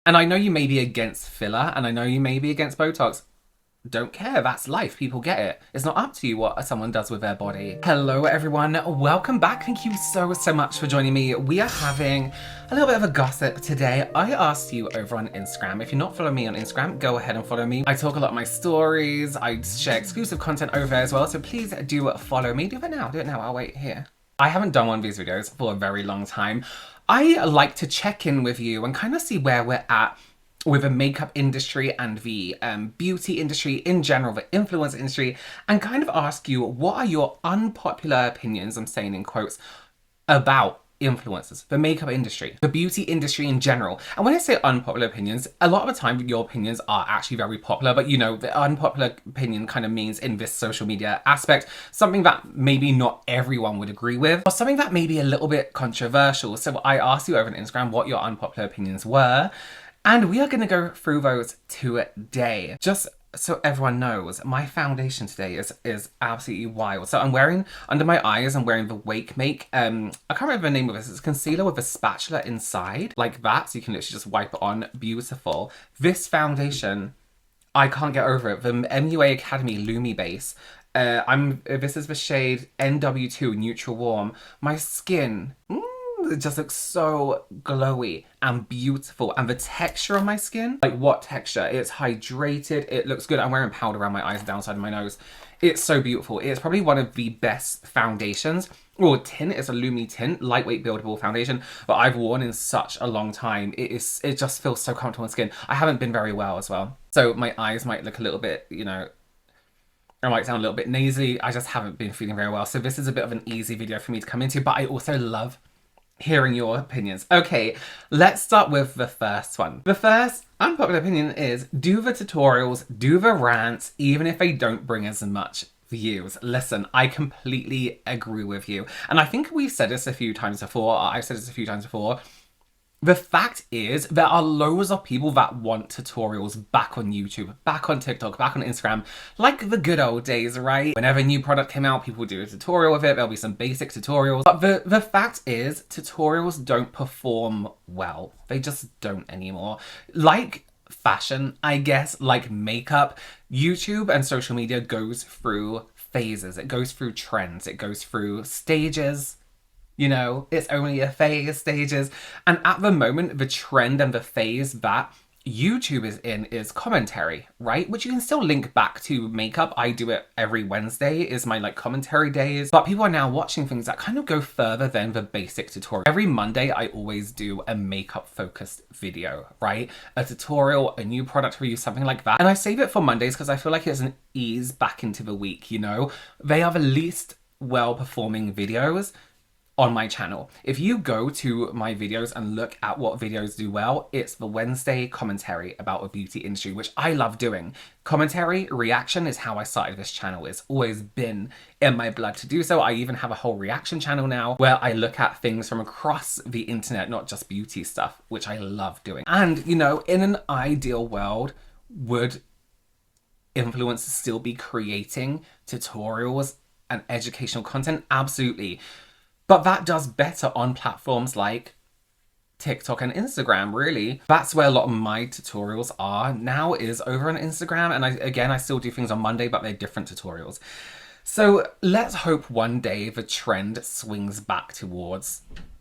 And I know you may be against filler, and I know you may be against Botox. Don't care, that's life, people get it. It's not up to you what someone does with their body. Hello everyone, welcome back. Thank you so much for joining me. We are having a little bit of a gossip today. I asked you over on Instagram. If you're not following me on Instagram, go ahead and follow me. I talk a lot of my stories, I share exclusive content over there as well, so please do follow me. Do it now, I'll wait here. I haven't done one of these videos for a very long time. I like to check in with you and kind of see where we're at with the makeup industry and the beauty industry in general, the influencer industry, and kind of ask you, what are your unpopular opinions, I'm saying in quotes, about influencers, the makeup industry, the beauty industry in general. And when I say unpopular opinions, a lot of the time your opinions are actually very popular, but you know, the unpopular opinion kind of means in this social media aspect, something that maybe not everyone would agree with, or something that may be a little bit controversial. So I asked you over on Instagram what your unpopular opinions were, and we are going to go through those today. Just so everyone knows, my foundation today is absolutely wild. So I'm wearing, under my eyes, I'm wearing the Wake Make, I can't remember the name of this. It's concealer with a spatula inside, like that. So you can literally just wipe it on. Beautiful. This foundation, I can't get over it. The MUA Academy Lumi Base. This is the shade NW2 Neutral Warm. My skin, it just looks so glowy and beautiful. And the texture on my skin, like what texture? It's hydrated, it looks good. I'm wearing powder around my eyes, downside of my nose. It's so beautiful. It's probably one of the best foundations, or tint. It's a Lumi tint, lightweight buildable foundation, but I've worn in such a long time. It just feels so comfortable on skin. I haven't been very well as well, so my eyes might look a little bit, you know, I might sound a little bit nasally. I just haven't been feeling very well. So this is a bit of an easy video for me to come into, but I also love hearing your opinions. Okay, let's start with the first one. The first unpopular opinion is, do the tutorials, do the rants, even if they don't bring as much views. Listen, I completely agree with you. And I think we've said this a few times before, I've said this a few times before. The fact is, there are loads of people that want tutorials back on YouTube, back on TikTok, back on Instagram, like the good old days, right? Whenever a new product came out, people would do a tutorial with it. There'll be some basic tutorials. But the fact is, tutorials don't perform well. They just don't anymore. Like fashion, I guess, like makeup, YouTube and social media goes through phases. It goes through trends. It goes through stages. You know, it's only a phase, stages. And at the moment, the trend and the phase that YouTube is in is commentary, right? Which you can still link back to makeup. I do it every Wednesday, is my like commentary days. But people are now watching things that kind of go further than the basic tutorial. Every Monday, I always do a makeup focused video, right? A tutorial, a new product review, something like that. And I save it for Mondays because I feel like it's an ease back into the week, you know? They are the least well performing videos on my channel. If you go to my videos and look at what videos do well, it's the Wednesday commentary about the beauty industry, which I love doing. Commentary, reaction is how I started this channel. It's always been in my blood to do so. I even have a whole reaction channel now where I look at things from across the internet, not just beauty stuff, which I love doing. And, you know, in an ideal world, would influencers still be creating tutorials and educational content? Absolutely. But that does better on platforms like TikTok and Instagram, really. That's where a lot of my tutorials are now, is over on Instagram. And I still do things on Monday, but they're different tutorials. So let's hope one day the trend swings back towards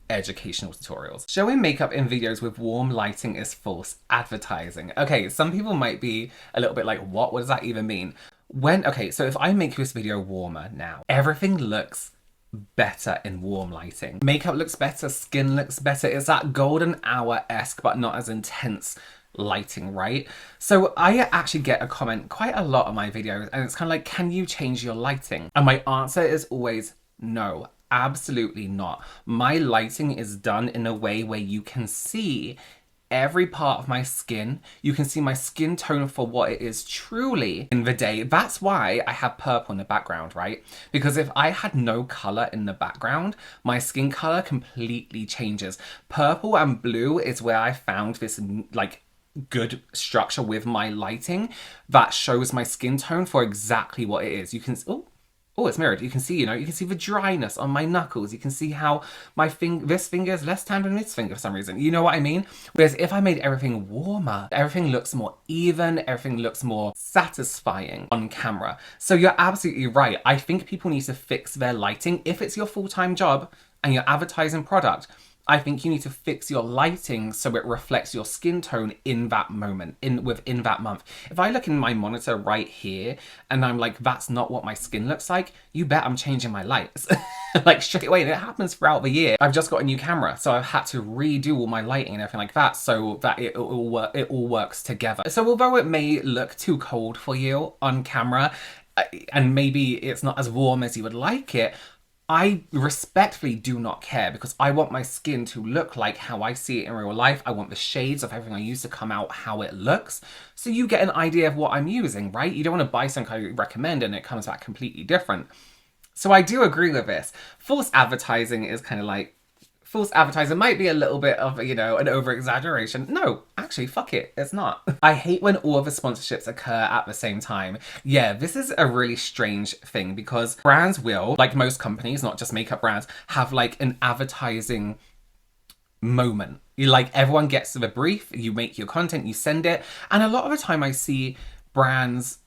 educational tutorials. Showing makeup in videos with warm lighting is false advertising. Okay, some people might be a little bit like, what does that even mean? Okay, so if I make this video warmer now, everything looks better in warm lighting. Makeup looks better, skin looks better. It's that golden hour-esque, but not as intense lighting, right? So I actually get a comment quite a lot on my videos, and it's kind of like, can you change your lighting? And my answer is always no, absolutely not. My lighting is done in a way where you can see every part of my skin. You can see my skin tone for what it is truly in the day. That's why I have purple in the background, right? Because if I had no color in the background, my skin color completely changes. Purple and blue is where I found this like good structure with my lighting that shows my skin tone for exactly what it is. You can, oh, it's mirrored. You can see, you can see the dryness on my knuckles. You can see how this finger is less tanned than this finger for some reason. You know what I mean? Whereas if I made everything warmer, everything looks more even, everything looks more satisfying on camera. So you're absolutely right. I think people need to fix their lighting. If it's your full-time job and you're advertising product, I think you need to fix your lighting so it reflects your skin tone in that moment, within that month. If I look in my monitor right here and I'm like, that's not what my skin looks like, you bet I'm changing my lights. Like straight away, and it happens throughout the year. I've just got a new camera, so I've had to redo all my lighting and everything like that so that it all works together. So although it may look too cold for you on camera, and maybe it's not as warm as you would like it, I respectfully do not care because I want my skin to look like how I see it in real life. I want the shades of everything I use to come out how it looks. So you get an idea of what I'm using, right? You don't want to buy something I recommend and it comes back completely different. So I do agree with this. False advertising is kind of like, false advertising might be a little bit of, an over-exaggeration. No, actually, fuck it, it's not. I hate when all of the sponsorships occur at the same time. Yeah, this is a really strange thing because brands will, like most companies, not just makeup brands, have like an advertising moment. Everyone gets the brief, you make your content, you send it, and a lot of the time I see brands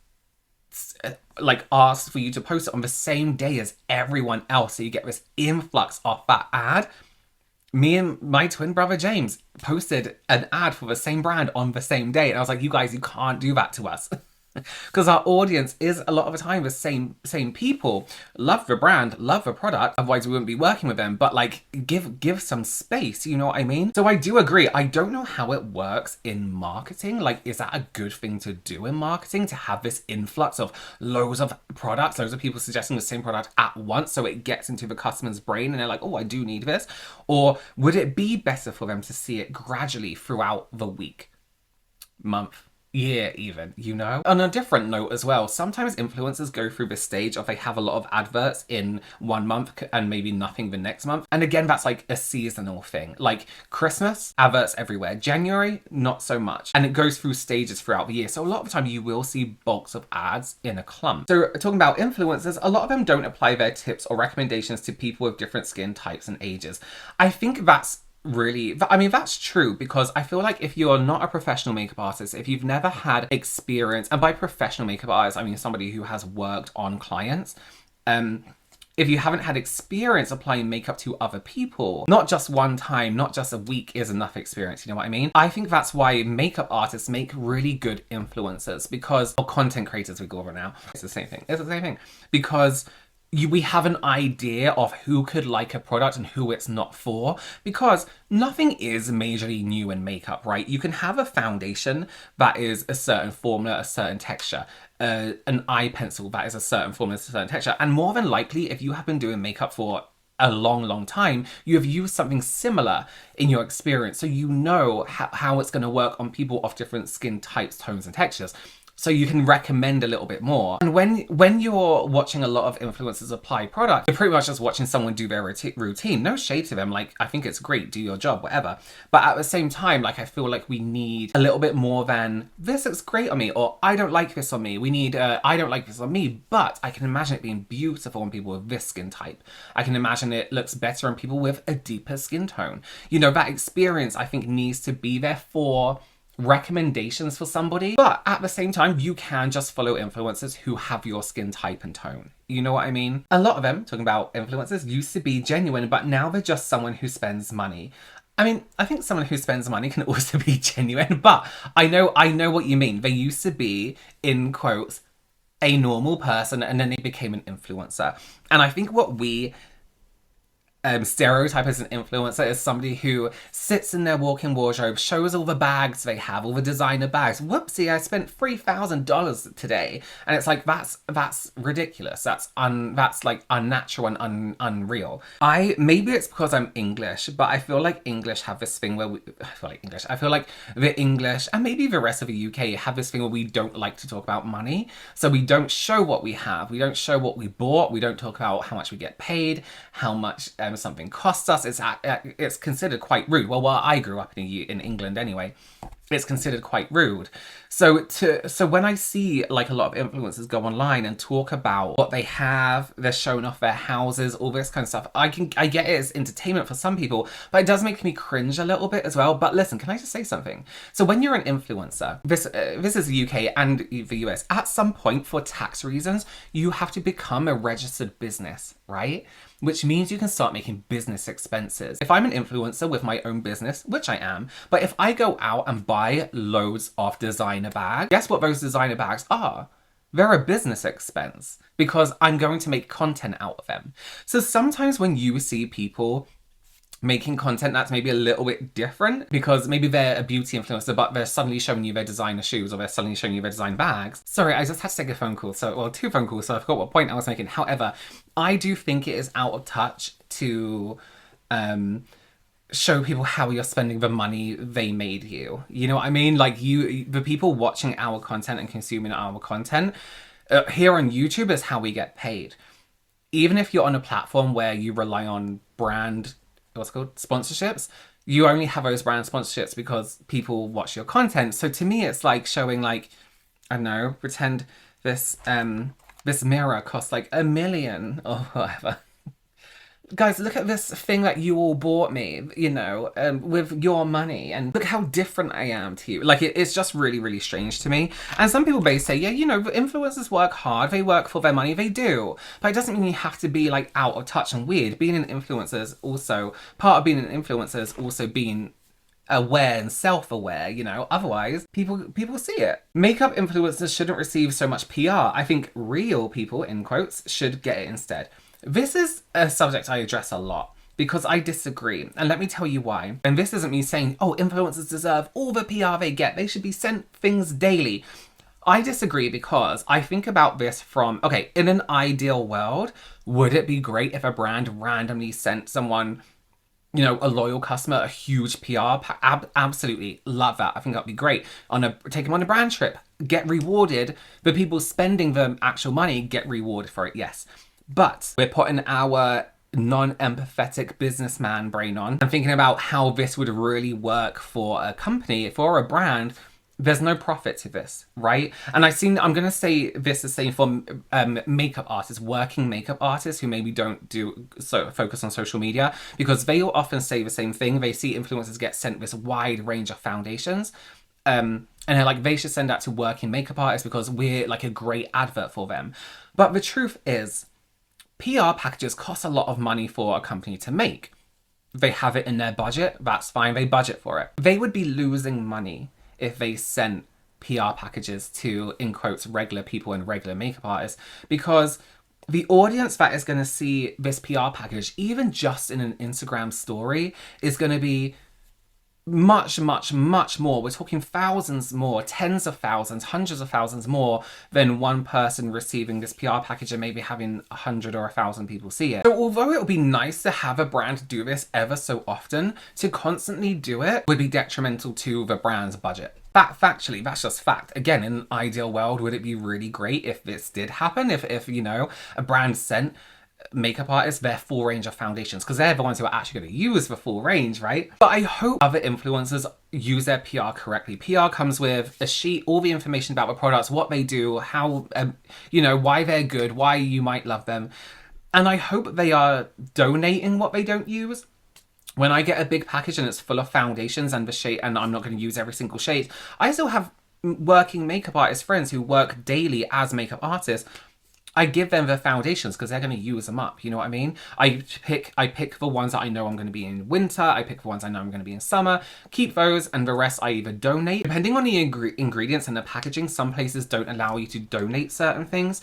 ask for you to post it on the same day as everyone else, so you get this influx off that ad. Me and my twin brother James posted an ad for the same brand on the same day, and I was like, you guys, you can't do that to us. Because our audience is a lot of the time the same people. Love the brand, love the product, otherwise we wouldn't be working with them, but give some space, you know what I mean? So I do agree. I don't know how it works in marketing. Is that a good thing to do in marketing, to have this influx of loads of products, loads of people suggesting the same product at once so it gets into the customer's brain and they're like, oh, I do need this? Or would it be better for them to see it gradually throughout the week, month, year even, On a different note as well, sometimes influencers go through this stage of they have a lot of adverts in one month and maybe nothing the next month. And again, that's like a seasonal thing. Like Christmas, adverts everywhere. January, not so much. And it goes through stages throughout the year. So a lot of the time you will see bulks of ads in a clump. So talking about influencers, a lot of them don't apply their tips or recommendations to people with different skin types and ages. I think that's that's true, because I feel like if you're not a professional makeup artist, if you've never had experience, and by professional makeup artist, I mean somebody who has worked on clients, if you haven't had experience applying makeup to other people, not just one time, not just a week is enough experience, you know what I mean? I think that's why makeup artists make really good influencers, or content creators we go over now. It's the same thing. Because we have an idea of who could like a product and who it's not for, because nothing is majorly new in makeup, right? You can have a foundation that is a certain formula, a certain texture, an eye pencil that is a certain formula, a certain texture, and more than likely, if you have been doing makeup for a long time, you have used something similar in your experience, so you know how it's going to work on people of different skin types, tones, and textures. So you can recommend a little bit more. And when you're watching a lot of influencers apply product, you're pretty much just watching someone do their routine. No shade to them. I think it's great. Do your job, whatever. But at the same time, I feel like we need a little bit more than, this looks great on me, or I don't like this on me. We need, I don't like this on me, but I can imagine it being beautiful on people with this skin type. I can imagine it looks better on people with a deeper skin tone. That experience, I think, needs to be there for recommendations for somebody, but at the same time you can just follow influencers who have your skin type and tone. You know what I mean? A lot of them, talking about influencers, used to be genuine, but now they're just someone who spends money. I mean, I think someone who spends money can also be genuine, but I know what you mean. They used to be, in quotes, a normal person, and then they became an influencer. And I think what we stereotype as an influencer is somebody who sits in their walk-in wardrobe, shows all the bags they have, all the designer bags. Whoopsie, I spent $3,000 today. And it's like, that's ridiculous. That's unnatural and unreal. Maybe it's because I'm English, but I feel like English have this thing where I feel like the English, and maybe the rest of the UK, have this thing where we don't like to talk about money. So we don't show what we have. We don't show what we bought. We don't talk about how much we get paid, how much something costs us. It's considered quite rude. Well, I grew up in England anyway. it's considered quite rude. So when I see like a lot of influencers go online and talk about what they have, they're showing off their houses, all this kind of stuff, I get it as entertainment for some people, but it does make me cringe a little bit as well. But listen, can I just say something? So when you're an influencer, this is the UK and the US, at some point for tax reasons, you have to become a registered business, right? Which means you can start making business expenses. If I'm an influencer with my own business, which I am, but if I go out and buy loads of designer bags, guess what those designer bags are? They're a business expense because I'm going to make content out of them. So sometimes when you see people making content that's maybe a little bit different because maybe they're a beauty influencer but they're suddenly showing you their designer shoes or they're suddenly showing you their design bags. Sorry, I just had to take a phone call, two phone calls, so I forgot what point I was making. However, I do think it is out of touch to show people how you're spending the money they made you. You know what I mean? Like the people watching our content and consuming our content here on YouTube is how we get paid. Even if you're on a platform where you rely on brand sponsorships, you only have those brand sponsorships because people watch your content. So to me, it's like showing like, I don't know, pretend this mirror costs like $1 million or whatever. Guys, look at this thing that you all bought me, you know, with your money, and look how different I am to you. Like, it's just really, really strange to me. And some people may say, yeah, you know, influencers work hard, they work for their money, they do. But it doesn't mean you have to be, like, out of touch and weird. Being an influencer is also, part of being an influencer is also being aware and self-aware, you know, otherwise people see it. Makeup influencers shouldn't receive so much PR. I think real people, in quotes, should get it instead. This is a subject I address a lot because I disagree, and let me tell you why. And this isn't me saying, oh, influencers deserve all the PR they get, they should be sent things daily. I disagree because I think about this from, okay, in an ideal world, would it be great if a brand randomly sent someone, you know, a loyal customer, a huge PR pack? Absolutely love that. I think that'd be great. Take them on a brand trip, get rewarded. The people spending the actual money get rewarded for it, yes. But we're putting our non-empathetic businessman brain on and thinking about how this would really work for a company, for a brand. There's no profit to this, right? And I'm going to say this the same for makeup artists, working makeup artists who maybe don't focus on social media, because they will often say the same thing. They see influencers get sent this wide range of foundations. And they're like, they should send that to working makeup artists because we're like a great advert for them. But the truth is, PR packages cost a lot of money for a company to make. They have it in their budget, that's fine, they budget for it. They would be losing money if they sent PR packages to, in quotes, regular people and regular makeup artists, because the audience that is going to see this PR package, even just in an Instagram story, is going to be much, much, much more. We're talking thousands more, tens of thousands, hundreds of thousands more than one person receiving this PR package and maybe having 100 or 1,000 people see it. So although it would be nice to have a brand do this ever so often, to constantly do it would be detrimental to the brand's budget. Factually, that's just fact. Again, in an ideal world, would it be really great if this did happen? If you know, a brand sent makeup artists their full range of foundations, because they're the ones who are actually going to use the full range, right? But I hope other influencers use their PR correctly. PR comes with a sheet, all the information about the products, what they do, how, you know, why they're good, why you might love them. And I hope they are donating what they don't use. When I get a big package and it's full of foundations and the shade, and I'm not going to use every single shade, I still have working makeup artist friends who work daily as makeup artists. I give them the foundations because they're going to use them up. You know what I mean? I pick the ones that I know I'm going to be in winter. I pick the ones I know I'm going to be in summer. Keep those, and the rest I either donate. Depending on the ingredients and the packaging, some places don't allow you to donate certain things.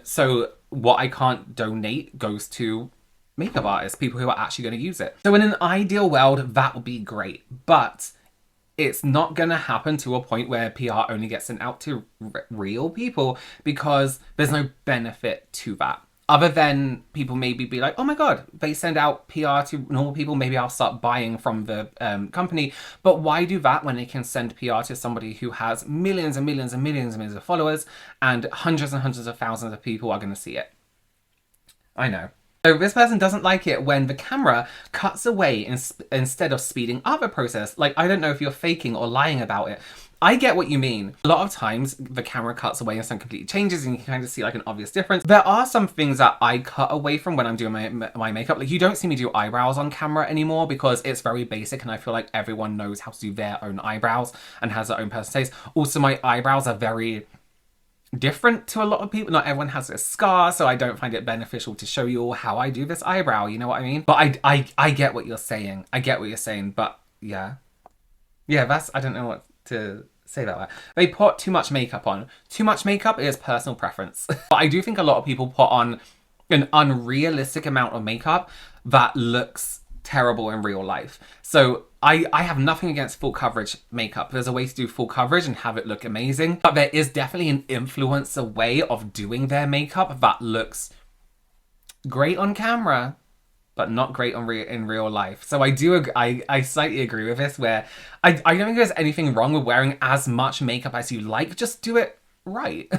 So what I can't donate goes to makeup artists, people who are actually going to use it. So in an ideal world, that would be great. But it's not going to happen to a point where PR only gets sent out to real people, because there's no benefit to that. Other than people maybe be like, oh my God, they send out PR to normal people, maybe I'll start buying from the company. But why do that when they can send PR to somebody who has millions and millions and millions and millions of followers, and hundreds of thousands of people are going to see it? I know. So this person doesn't like it when the camera cuts away instead of speeding up the process. Like, I don't know if you're faking or lying about it. I get what you mean. A lot of times the camera cuts away and something completely changes and you can kind of see like an obvious difference. There are some things that I cut away from when I'm doing my makeup. Like, you don't see me do eyebrows on camera anymore because it's very basic and I feel like everyone knows how to do their own eyebrows and has their own personal taste. Also, my eyebrows are very different to a lot of people. Not everyone has a scar, so I don't find it beneficial to show you all how I do this eyebrow, you know what I mean? But I get what you're saying. I get what you're saying, but yeah. Yeah, I don't know what to say about that. They put too much makeup on. Too much makeup is personal preference. But I do think a lot of people put on an unrealistic amount of makeup that looks terrible in real life. So I have nothing against full coverage makeup. There's a way to do full coverage and have it look amazing. But there is definitely an influencer way of doing their makeup that looks great on camera, but not great in real life. So I slightly agree with this, where I don't think there's anything wrong with wearing as much makeup as you like. Just do it right.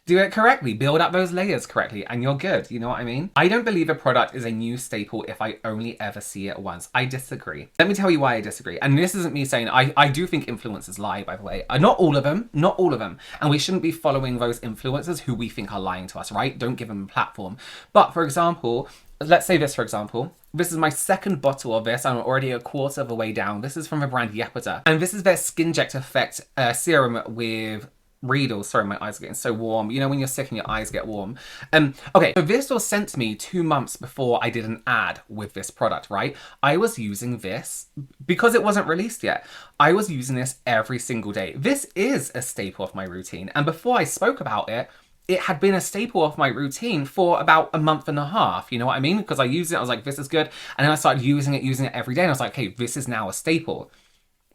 Do it correctly, build up those layers correctly, and you're good, you know what I mean? I don't believe a product is a new staple if I only ever see it once. I disagree. Let me tell you why I disagree. And this isn't me saying, I do think influencers lie, by the way. Not all of them, not all of them. And we shouldn't be following those influencers who we think are lying to us, right? Don't give them a platform. But for example, let's say this, for example. This is my second bottle of this. I'm already a quarter of the way down. This is from the brand Yepeter. And this is their Skinject Effect serum with Riedel. Sorry, my eyes are getting so warm. You know when you're sick and your eyes get warm. Okay, so this was sent to me 2 months before I did an ad with this product, right? I was using this because it wasn't released yet. I was using this every single day. This is a staple of my routine. And before I spoke about it, it had been a staple of my routine for about a month and a half, you know what I mean? Because I used it, I was like, this is good. And then I started using it every day. And I was like, okay, this is now a staple.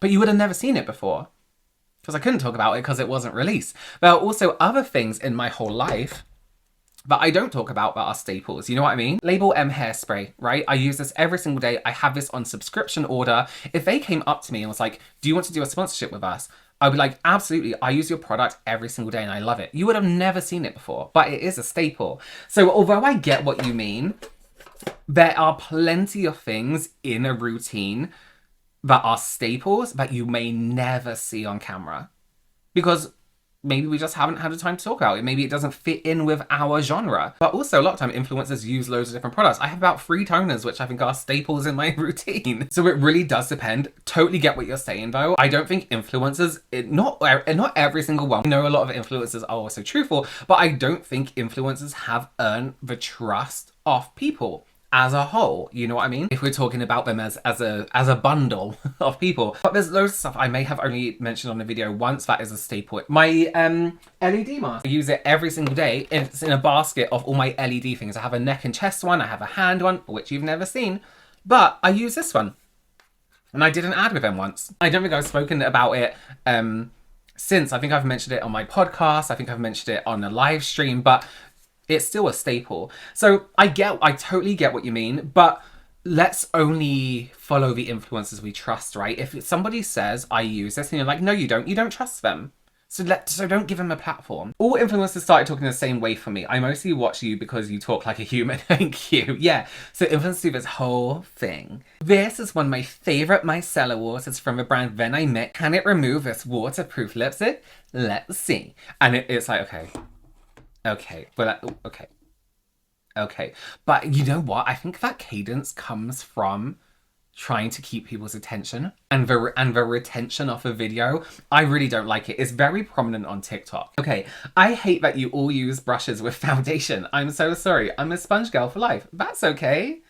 But you would have never seen it before, because I couldn't talk about it because it wasn't released. There are also other things in my whole life that I don't talk about that are staples, you know what I mean? Label M hairspray, right? I use this every single day. I have this on subscription order. If they came up to me and was like, do you want to do a sponsorship with us? I'd be like, absolutely, I use your product every single day and I love it. You would have never seen it before, but it is a staple. So although I get what you mean, there are plenty of things in a routine that are staples that you may never see on camera, because maybe we just haven't had the time to talk about it. Maybe it doesn't fit in with our genre. But also a lot of time influencers use loads of different products. I have about 3 toners, which I think are staples in my routine. So it really does depend. Totally get what you're saying though. I don't think influencers, not every single one. I know a lot of influencers are also truthful, but I don't think influencers have earned the trust of people as a whole, you know what I mean? If we're talking about them as a bundle of people. But there's loads of stuff I may have only mentioned on the video once that is a staple. My LED mask, I use it every single day. It's in a basket of all my LED things. I have a neck and chest one, I have a hand one, which you've never seen, but I use this one. And I did an ad with them once. I don't think I've spoken about it since. I think I've mentioned it on my podcast. I think I've mentioned it on a live stream, but it's still a staple. So I totally get what you mean, but let's only follow the influencers we trust, right? If somebody says, I use this, and you're like, no, you don't trust them. So don't give them a platform. All influencers started talking the same way for me. I mostly watch you because you talk like a human. Thank you. Yeah. So influencers do this whole thing. This is one of my favorite micellar waters from the brand Then I Met. Can it remove this waterproof lipstick? Let's see. And it's like, okay, but okay. But you know what? I think that cadence comes from trying to keep people's attention and the retention of a video. I really don't like it. It's very prominent on TikTok. Okay, I hate that you all use brushes with foundation. I'm so sorry. I'm a sponge girl for life. That's okay.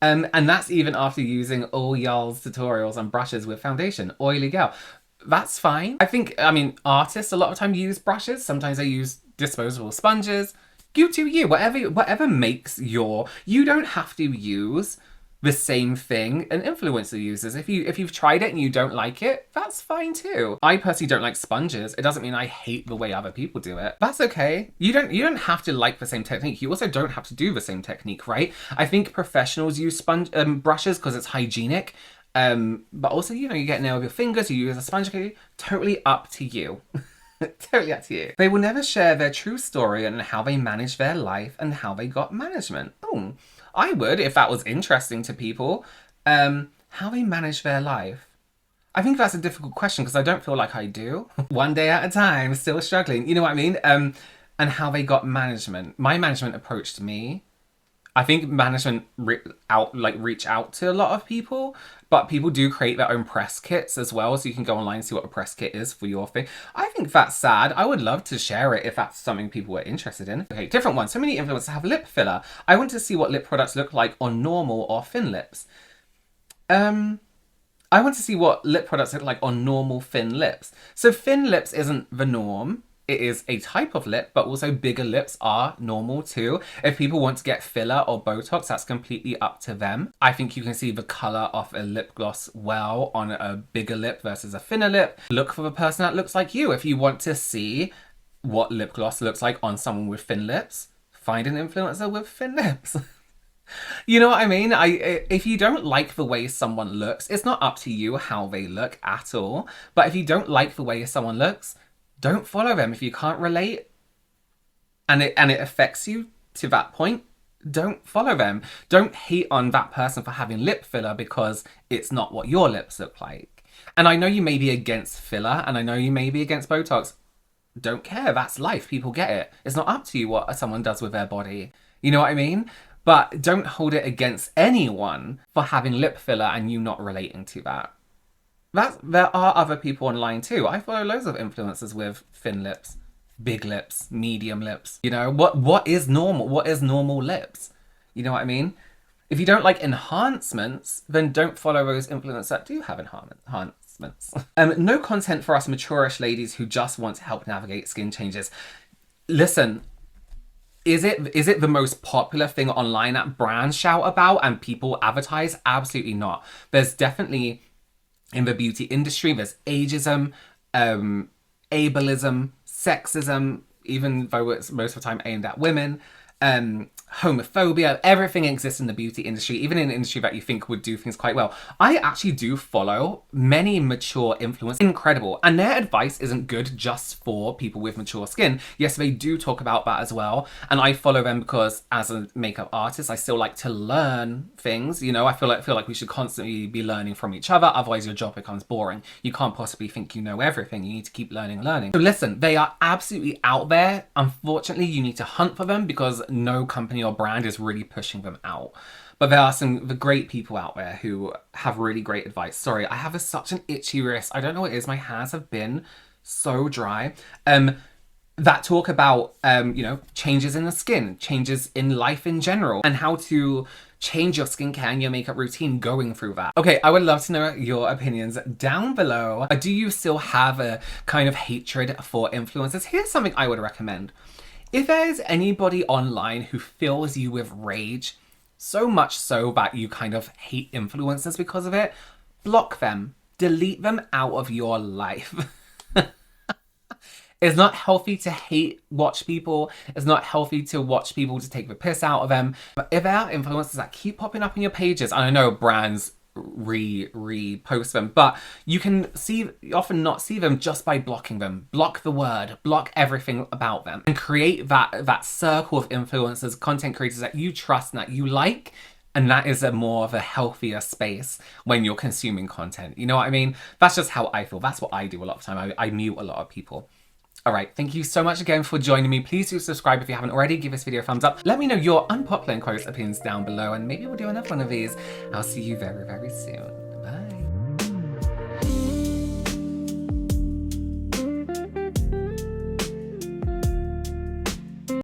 And that's even after using all y'all's tutorials on brushes with foundation. Oily girl. That's fine. I mean, artists a lot of time use brushes. Sometimes they use disposable sponges. You do you. Whatever makes you don't have to use the same thing an influencer uses. If you've tried it and you don't like it, that's fine too. I personally don't like sponges. It doesn't mean I hate the way other people do it. That's okay. You don't have to like the same technique. You also don't have to do the same technique, right? I think professionals use brushes because it's hygienic. But also, you know, you get nail with your fingers, you use a sponge, okay? Totally up to you. Totally up to you. They will never share their true story and how they manage their life and how they got management. Oh, I would if that was interesting to people. How they manage their life. I think that's a difficult question because I don't feel like I do. One day at a time, still struggling. You know what I mean? And how they got management. My management approached me. I think management reach out to a lot of people, but people do create their own press kits as well, so you can go online and see what a press kit is for your thing. I think that's sad. I would love to share it if that's something people were interested in. Okay, different one. So many influencers have lip filler. I want to see what lip products look like on normal or thin lips. I want to see what lip products look like on normal thin lips. So thin lips isn't the norm. It is a type of lip, but also bigger lips are normal too. If people want to get filler or Botox, that's completely up to them. I think you can see the color of a lip gloss well on a bigger lip versus a thinner lip. Look for the person that looks like you. If you want to see what lip gloss looks like on someone with thin lips, find an influencer with thin lips. You know what I mean? If you don't like the way someone looks, it's not up to you how they look at all. But if you don't like the way someone looks, don't follow them. If you can't relate and it affects you to that point, don't follow them. Don't hate on that person for having lip filler because it's not what your lips look like. And I know you may be against filler and I know you may be against Botox. Don't care. That's life. People get it. It's not up to you what someone does with their body. You know what I mean? But don't hold it against anyone for having lip filler and you not relating to that. There are other people online too. I follow loads of influencers with thin lips, big lips, medium lips. You know, what is normal? What is normal lips? You know what I mean? If you don't like enhancements, then don't follow those influencers that do have enhancements. No content for us mature-ish ladies who just want to help navigate skin changes. Listen, is it the most popular thing online that brands shout about and people advertise? Absolutely not. There's definitely, in the beauty industry, there's ageism, ableism, sexism, even though it's most of the time aimed at women, homophobia. Everything exists in the beauty industry, even in an industry that you think would do things quite well. I actually do follow many mature influencers, incredible, and their advice isn't good just for people with mature skin. Yes, they do talk about that as well, and I follow them because as a makeup artist, I still like to learn things. You know, I feel like we should constantly be learning from each other, otherwise your job becomes boring. You can't possibly think you know everything. You need to keep learning. So listen, they are absolutely out there. Unfortunately, you need to hunt for them because no company or brand is really pushing them out. But there are some great people out there who have really great advice. Sorry, I have such an itchy wrist. I don't know what it is. My hands have been so dry. That talk about, you know, changes in the skin, changes in life in general, and how to change your skincare and your makeup routine going through that. Okay, I would love to know your opinions down below. Do you still have a kind of hatred for influencers? Here's something I would recommend. If there's anybody online who fills you with rage, so much so that you kind of hate influencers because of it, block them, delete them out of your life. It's not healthy to watch people. It's not healthy to watch people to take the piss out of them. But if there are influencers that keep popping up on your pages, and I know brands repost them, but you can often not see them just by blocking them. Block the word, block everything about them, and create that circle of influencers, content creators that you trust and that you like. And that is more of a healthier space when you're consuming content. You know what I mean? That's just how I feel. That's what I do a lot of the time. I mute a lot of people. All right, thank you so much again for joining me. Please do subscribe if you haven't already. Give this video a thumbs up. Let me know your unpopular and quotes opinions down below, and maybe we'll do another one of these. I'll see you very, very soon.